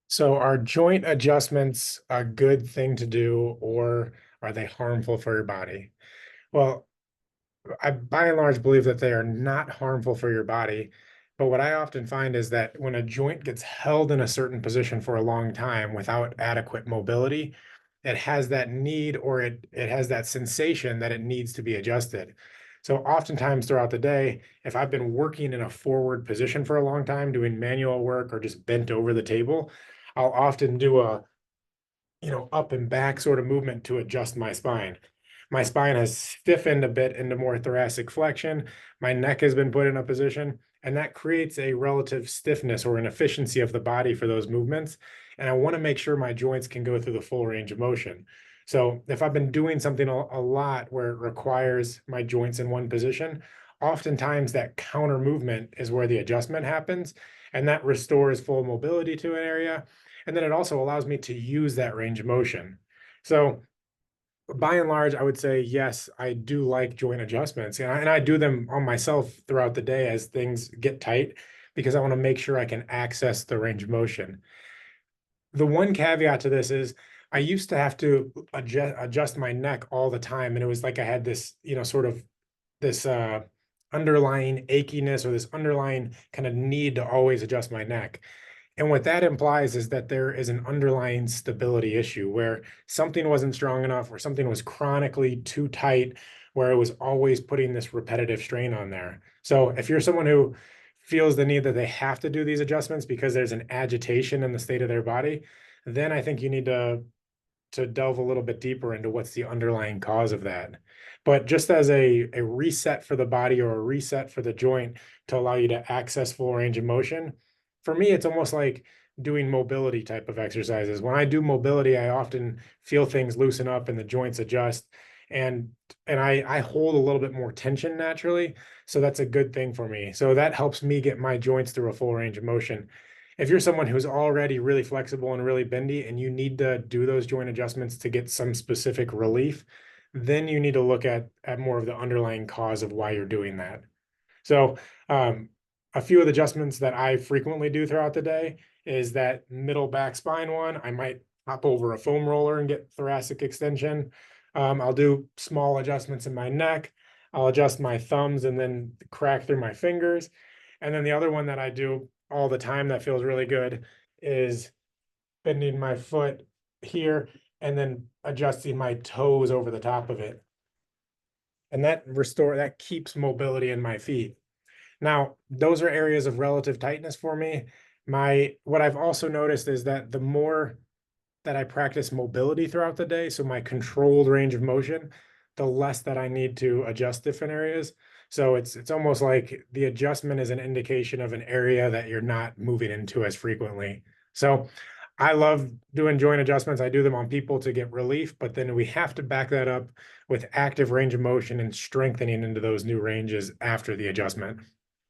So are joint adjustments a good thing to do, or are they harmful for your body? Well, I by and large believe that they are not harmful for your body. But what I often find is that when a joint gets held in a certain position for a long time without adequate mobility, it has that need, or it has that sensation that it needs to be adjusted. So oftentimes throughout the day, if I've been working in a forward position for a long time, doing manual work or just bent over the table, I'll often do a up and back sort of movement to adjust my spine. My spine has stiffened a bit into more thoracic flexion. My neck has been put in a position, and that creates a relative stiffness or an efficiency of the body for those movements. And I want to make sure my joints can go through the full range of motion. So if I've been doing something a lot where it requires my joints in one position, oftentimes that counter movement is where the adjustment happens, and that restores full mobility to an area, and then it also allows me to use that range of motion. So by and large, I would say, yes, I do like joint adjustments, and I do them on myself throughout the day as things get tight because I want to make sure I can access the range of motion. The one caveat to this is I used to have to adjust my neck all the time, and it was like I had this, sort of this underlying achiness or this underlying kind of need to always adjust my neck. And what that implies is that there is an underlying stability issue where something wasn't strong enough or something was chronically too tight, where it was always putting this repetitive strain on there. So if you're someone who feels the need that they have to do these adjustments because there's an agitation in the state of their body, then I think you need to delve a little bit deeper into what's the underlying cause of that. But just as a reset for the body or a reset for the joint to allow you to access full range of motion, for me, it's almost like doing mobility type of exercises. When I do mobility, I often feel things loosen up and the joints adjust. And I hold a little bit more tension naturally. So that's a good thing for me. So that helps me get my joints through a full range of motion. If you're someone who's already really flexible and really bendy and you need to do those joint adjustments to get some specific relief, then you need to look at more of the underlying cause of why you're doing that. So, a few of the adjustments that I frequently do throughout the day is that middle back spine one. I might hop over a foam roller and get thoracic extension. I'll do small adjustments in my neck. I'll adjust my thumbs and then crack through my fingers. And then the other one that I do all the time that feels really good is bending my foot here and then adjusting my toes over the top of it. And that keeps mobility in my feet. Now, those are areas of relative tightness for me. What I've also noticed is that the more that I practice mobility throughout the day, so my controlled range of motion, the less that I need to adjust different areas. So it's almost like the adjustment is an indication of an area that you're not moving into as frequently. So I love doing joint adjustments. I do them on people to get relief, but then we have to back that up with active range of motion and strengthening into those new ranges after the adjustment.